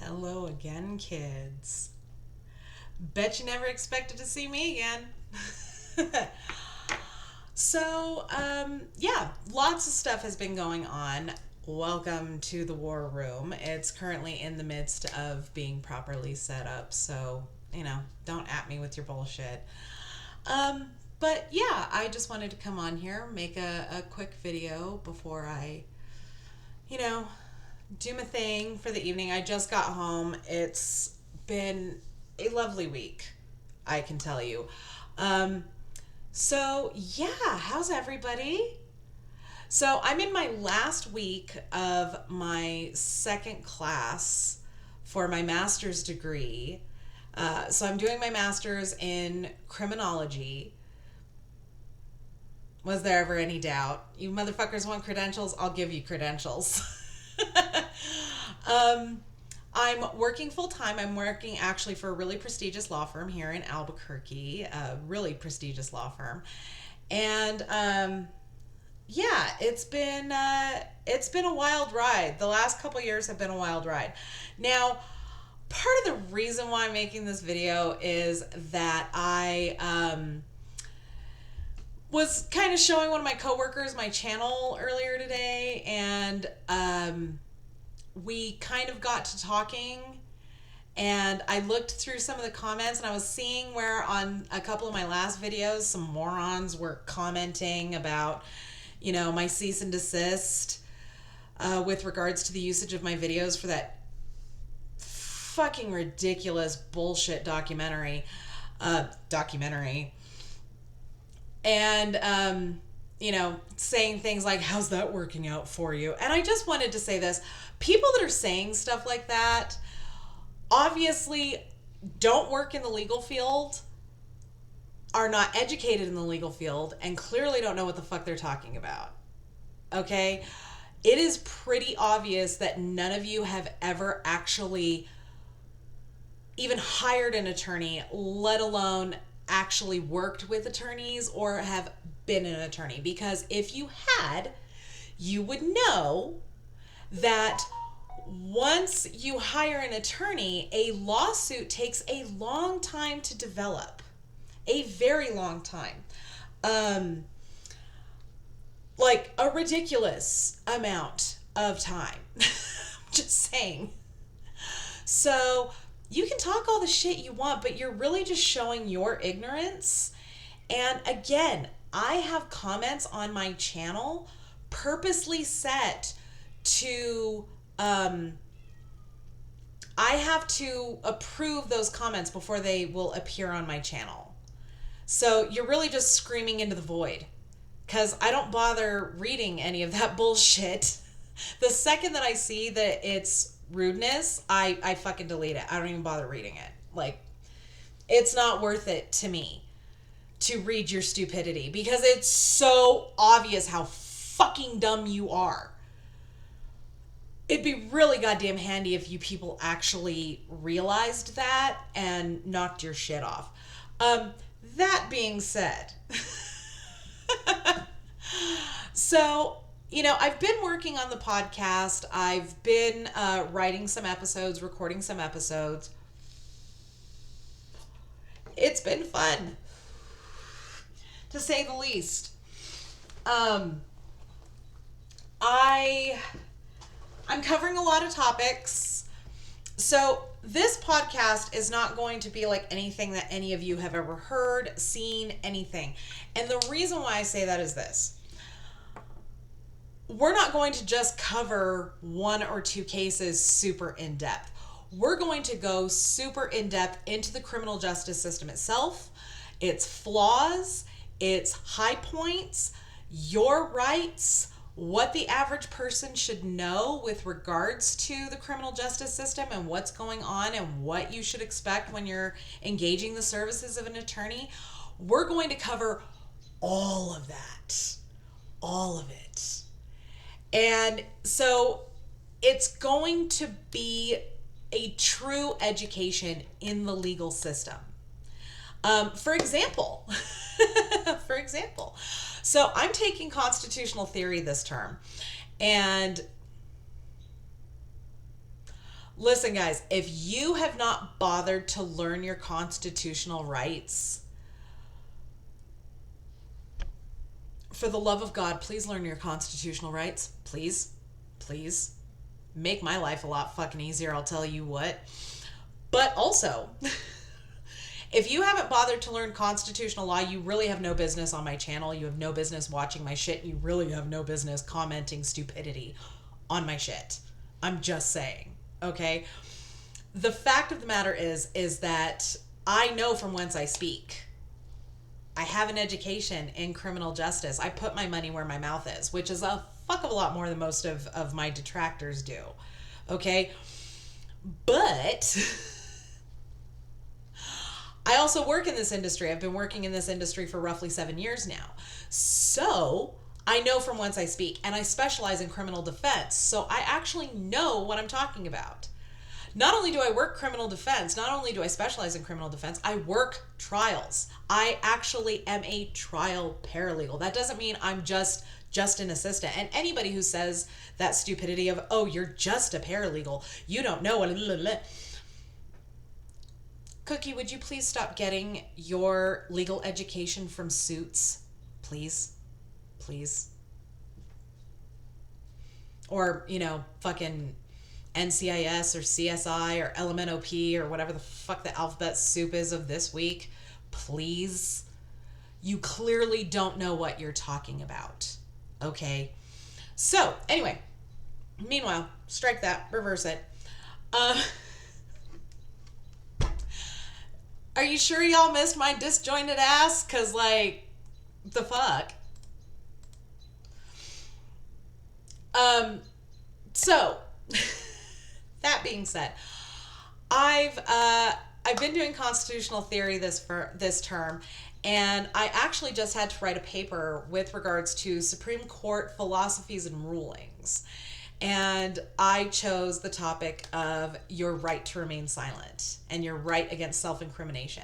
Hello again, kids. Bet you never expected to see me again. Yeah, lots of stuff has been going on. Welcome to the war room. It's currently in the midst of being properly set up, so, don't at me with your bullshit. But yeah, I just wanted to come on here, make a quick video before I, you know, do my thing for the evening. I just got home. It's been a lovely week, I can tell you. How's everybody? So I'm in my last week of my second class for my master's degree. So I'm doing my master's in criminology. Was there ever any doubt? You motherfuckers want credentials? I'll give you credentials. um, I'm working full time. I'm working actually for a really prestigious law firm here in Albuquerque, a really prestigious law firm. And it's been a wild ride. The last couple years have been a wild ride. Now, part of the reason why I'm making this video is that I was kind of showing one of my coworkers my channel earlier today, and we kind of got to talking, and I looked through some of the comments, and I was seeing where on a couple of my last videos some morons were commenting about, my cease and desist with regards to the usage of my videos for that fucking ridiculous bullshit documentary. And saying things like, how's that working out for you? And I just wanted to say this. People that are saying stuff like that obviously don't work in the legal field, are not educated in the legal field, and clearly don't know what the fuck they're talking about. Okay? It is pretty obvious that none of you have ever actually even hired an attorney, let alone actually worked with attorneys or have been an attorney. Because if you had, you would know that once you hire an attorney, a lawsuit takes a long time to develop. A very long time. Like a ridiculous amount of time. Just saying. So you can talk all the shit you want, but you're really just showing your ignorance. And again, I have comments on my channel purposely set to, I have to approve those comments before they will appear on my channel. So you're really just screaming into the void, because I don't bother reading any of that bullshit. The second that I see that it's rudeness, I fucking delete it. I don't even bother reading it. Like, it's not worth it to me to read your stupidity, because it's so obvious how fucking dumb you are. It'd be really goddamn handy if you people actually realized that and knocked your shit off. That being said, so, I've been working on the podcast. I've been writing some episodes, recording some episodes. It's been fun, to say the least. I'm covering a lot of topics. So this podcast is not going to be like anything that any of you have ever heard, seen, anything. And the reason why I say that is this. We're not going to just cover one or two cases super in depth. We're going to go super in depth into the criminal justice system itself, its flaws, its high points, your rights, what the average person should know with regards to the criminal justice system and what's going on and what you should expect when you're engaging the services of an attorney. We're going to cover all of that. All of it. And so it's going to be a true education in the legal system. For example, so I'm taking constitutional theory this term, and Listen, guys, if you have not bothered to learn your constitutional rights, for the love of God, please learn your constitutional rights. Please. Please. Make my life a lot fucking easier, I'll tell you what. But also, if you haven't bothered to learn constitutional law, you really have no business on my channel. You have no business watching my shit. You really have no business commenting stupidity on my shit. I'm just saying, okay? The fact of the matter is that I know from whence I speak. I have an education in criminal justice. I put my money where my mouth is, which is a fuck of a lot more than most of my detractors do. Okay? But I also work in this industry. I've been working in this industry for roughly 7 years now. So I know from whence I speak, and I specialize in criminal defense. So I actually know what I'm talking about. Not only do I work criminal defense, not only do I specialize in criminal defense, I work trials. I actually am a trial paralegal. That doesn't mean I'm just an assistant. And anybody who says that stupidity of, oh, you're just a paralegal, you don't know what... Cookie, would you please stop getting your legal education from Suits? Please. Please. Or, fucking NCIS or CSI or LMNOP or whatever the fuck the alphabet soup is of this week. Please. You clearly don't know what you're talking about. Okay? So, anyway. Meanwhile, strike that. Reverse it. Are you sure y'all missed my disjointed ass? Because, the fuck? So, that being said, I've been doing constitutional theory this term, and I actually just had to write a paper with regards to Supreme Court philosophies and rulings. And I chose the topic of your right to remain silent and your right against self-incrimination.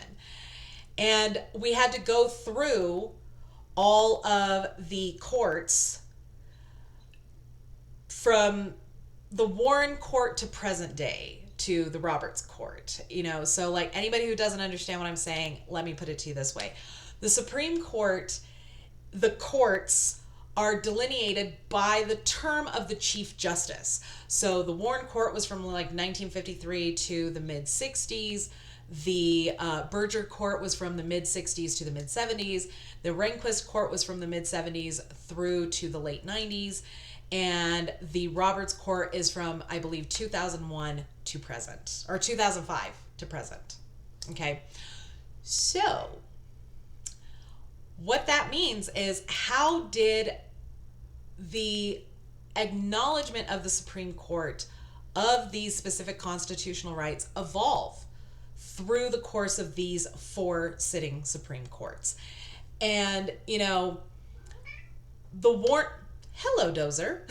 And we had to go through all of the courts from the Warren Court to present day to the Roberts Court. So anybody who doesn't understand what I'm saying, let me put it to you this way. The Supreme Court, the courts are delineated by the term of the Chief Justice. So the Warren Court was from 1953 to the mid-60s. The Berger Court was from the mid-60s to the mid-70s. The Rehnquist Court was from the mid-70s through to the late 90s. And the Roberts Court is from, I believe, 2001 to present, or 2005 to present. Okay. So what that means is, how did the acknowledgement of the Supreme Court of these specific constitutional rights evolve through the course of these 4 sitting Supreme Courts? And, hello, Dozer.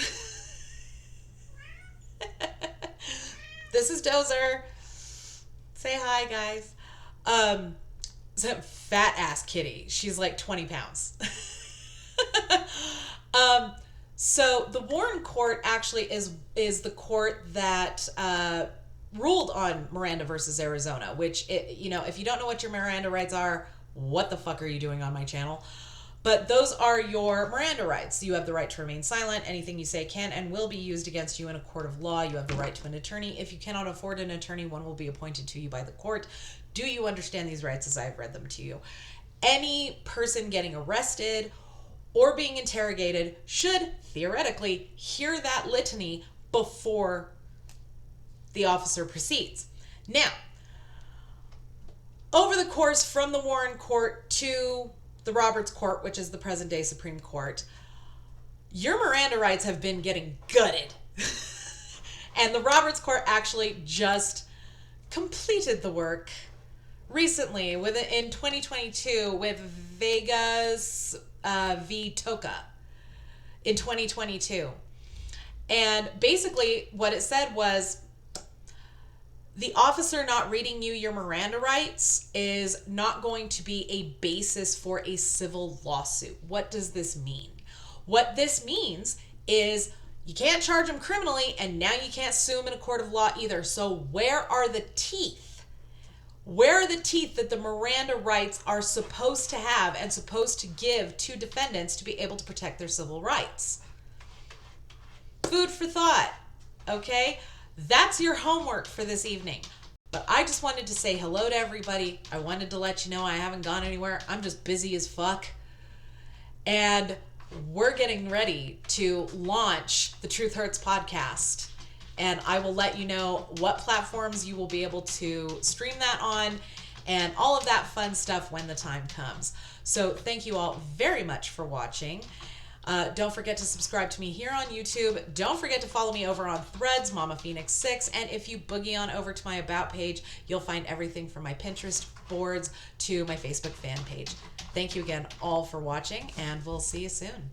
This is Dozer. Say hi, guys. It's a fat ass kitty. She's 20 pounds. So the Warren Court actually is the court that ruled on Miranda versus Arizona, which, if you don't know what your Miranda rights are, what the fuck are you doing on my channel? But those are your Miranda rights. You have the right to remain silent. Anything you say can and will be used against you in a court of law. You have the right to an attorney. If you cannot afford an attorney, one will be appointed to you by the court. Do you understand these rights as I've read them to you? Any person getting arrested or being interrogated should theoretically hear that litany before the officer proceeds. Now, over the course from the Warren Court to the Roberts Court, which is the present day Supreme Court, your Miranda rights have been getting gutted. And the Roberts Court actually just completed the work recently in 2022 with Vegas v. Toka in 2022. And basically what it said was, the officer not reading you your Miranda rights is not going to be a basis for a civil lawsuit. What does this mean? What this means is You can't charge them criminally, and now you can't sue them in a court of law either. So where are the teeth? Where are the teeth that the Miranda rights are supposed to have and supposed to give to defendants to be able to protect their civil rights? Food for thought, okay? That's your homework for this evening. But I just wanted to say hello to everybody. I wanted to let you know I haven't gone anywhere. I'm just busy as fuck. And we're getting ready to launch the Truth Hurts podcast. And I will let you know what platforms you will be able to stream that on and all of that fun stuff when the time comes. So thank you all very much for watching. Don't forget to subscribe to me here on YouTube. Don't forget to follow me over on Threads, Mama Phoenix 6. And if you boogie on over to my About page, you'll find everything from my Pinterest boards to my Facebook fan page. Thank you again all for watching, and we'll see you soon.